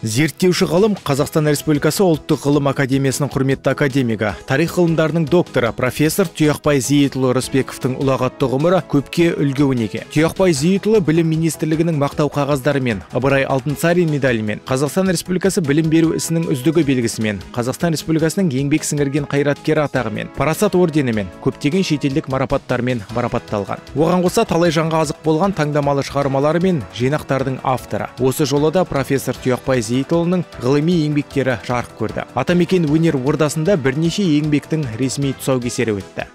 Зерттеуші ғылым Қазақстан Республикасы Ұлттық ғылым академиясының құрметті академигі, тарих ғылымдарының докторы, профессор Тұяқбай Зейітұлы Рысбековтың ұлағатты ғұмыры көпке үлгі өнеге. Тұяқбай Зейітұлы білім министрлігінің мақтау қағаздарымен, Ыбырай Алтынсарин медалімен, Қазақстан Республикасы білім беру ісінің үздігі белгісімен, Қазақстан Республикасының еңбек сіңірген қайраткері атағымен, парасат орденімен, көптеген шетелдік марапаттармен марапатталған. Оған қоса талай жанға азық болған таңдамалы шығармалары мен жинақтардың авторы. Осы жолы да профессор Тұяқбай Зейітұлының ғылыми еңбектері жарық көрді. Атамекен өнер ордасында бірнеше еңбектің ресми тұсаукесері өтті.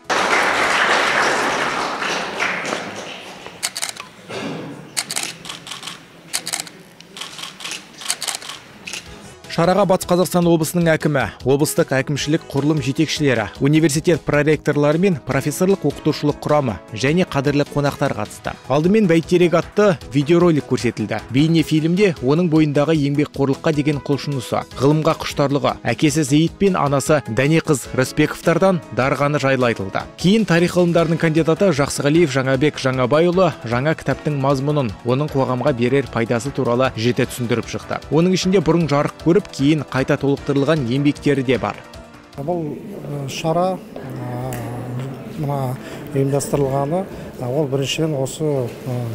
Шараға Батыс Қазақстан облысының әкімі, облыстық әкімшілік құрылым жетекшілері, университет проректорлары мен профессорлық оқытушылық құрамы және қадірлі қонақтар қатысты. Алдымен бәйтерек атты видеоролик көрсетілді. Бейне фильмде оның бойындағы еңбекқорлыққа деген құлшынысы, ғылымға құштарлығы, әкесі Зейіт пен анасы Дәнеқыз Рысбековтардан дарғаны жайлы айтылды. Кейін тарих ғылымдарының кандидаты Жақсығалиев Жаңабек Жаңабайұлы жаңа кітаптың мазмұнын, оның қоғамға берер пайдасы туралы жете түсіндіріп шықты. Оның ішінде бұрын жарық көріп, кейін қайта толықтырылған еңбектері де бар. Бұл шара ұйымдастырылғаны, ол біріншіден осы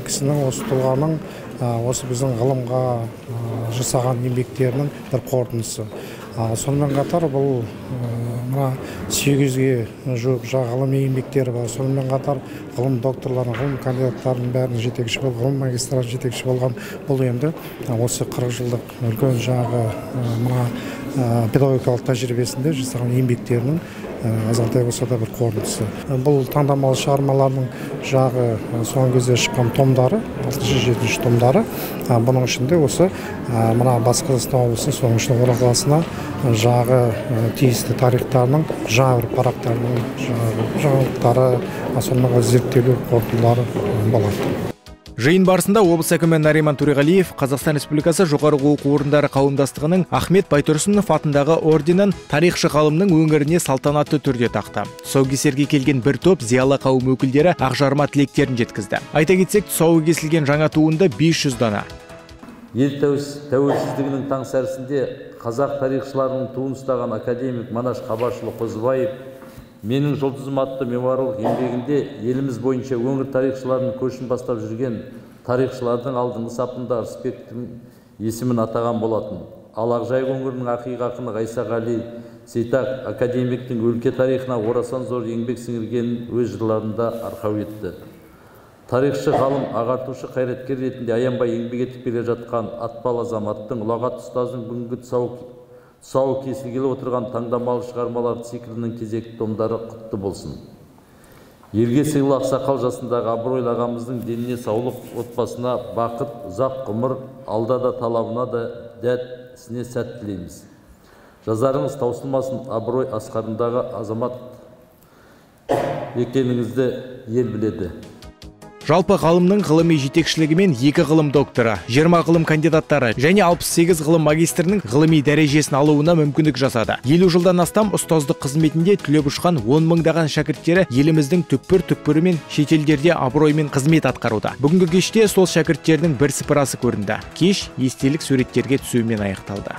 кісінің, осы тұлғаның, осы біздің ғылымға жасаған еңбектерінің бір қорытындысы. Сонымен қатар бұл 800-ге жуық ғылыми еңбектері бар. Сонымен қатар ғылым докторларын, ғылым кандидаттарының бәрін жетекші болып, ғылым магистратын жетекші болған бұл енді осы 40 жылдық үлкен педагогикалық тәжірибесінде жасаған еңбектерінің азғантай болса да бір қорытындысы. Бұл таңдамалы шығармалардың соңғы кезде шыққан томдары, 6-7 томдары. Бұның ішінде осы Батыс Қазақстан облысының соңғы Орал қаласына тиісті тарихтарының бір парақтарының жаңалықтары, сонымен зерттеулер қорытындылары болады. Жиын барысында облыс әкімі Нариман Төреғалиев Қазақстан Республикасы жоғарғы оқу орындары қауымдастығының Ахмет Байтұрсынов атындағы орденін тарихшы ғалымның өңіріне салтанатты түрде тақты. Тұсаукесерге келген бір топ зиялы қауым өкілдері ақжарма тілектерін жеткізді. Айта кетсек, тұсауы кесілген жаңа туынды 500 дана. Ел тәуелсіздігінің таңсәрісінде қазақ тарихшыларының туын ұстаған академик Манаш Қабашұлы Қозыбаев менің жұлдызым атты мемориалдық еңбегінде еліміз бойынша өңір тарихшыларының көшін бастап жүрген тарихшылардың алдыңғы сапында Рысбековтың есімін атаған болатын. Ал Ақжайық өңірінің ақиық ақыны Ғайсағали Сейтақ академиктің өлке тарихына орасан зор еңбек сіңіргенін өз жырларында арқау етті. Тарихшы ғалым, ағартушы қайраткер ретінде аянбай еңбек етіп келе жатқан Атпал азаматтың ұлағатты ұстаздың бүгінгі тұсауы кесілгелі отырған таңдамалы шығармалар циклінің кезекті томдары құтты болсын. Елге сыйлы ақсақал жасындағы абыройлы ағамыздың деніне саулық, отбасына бақыт, ұзақ ғұмыр, алда да талабына да дәт ісіне сәт тілейміз. Жазарыңыз таусылмасын, абырой асқарындағы азамат екеніңізді ел біледі. Жалпы ғалымның ғылыми жетекшілігімен 2 ғылым докторы, 20 ғылым кандидаттары және 68 ғылым магистрінің ғылыми дәрежесін алуына мүмкіндік жасады. 50 жылдан астам ұстаздық қызметінде түлеп ұшқан 10 мыңдаған шәкірттері еліміздің түкпір-түкпірі мен шетелдерде абыроймен қызмет атқаруда. Бүгінгі кеште сол шәкірттердің бір сыпырасы көрінді. Кеш естелік суреттерге түсуімен аяқталды.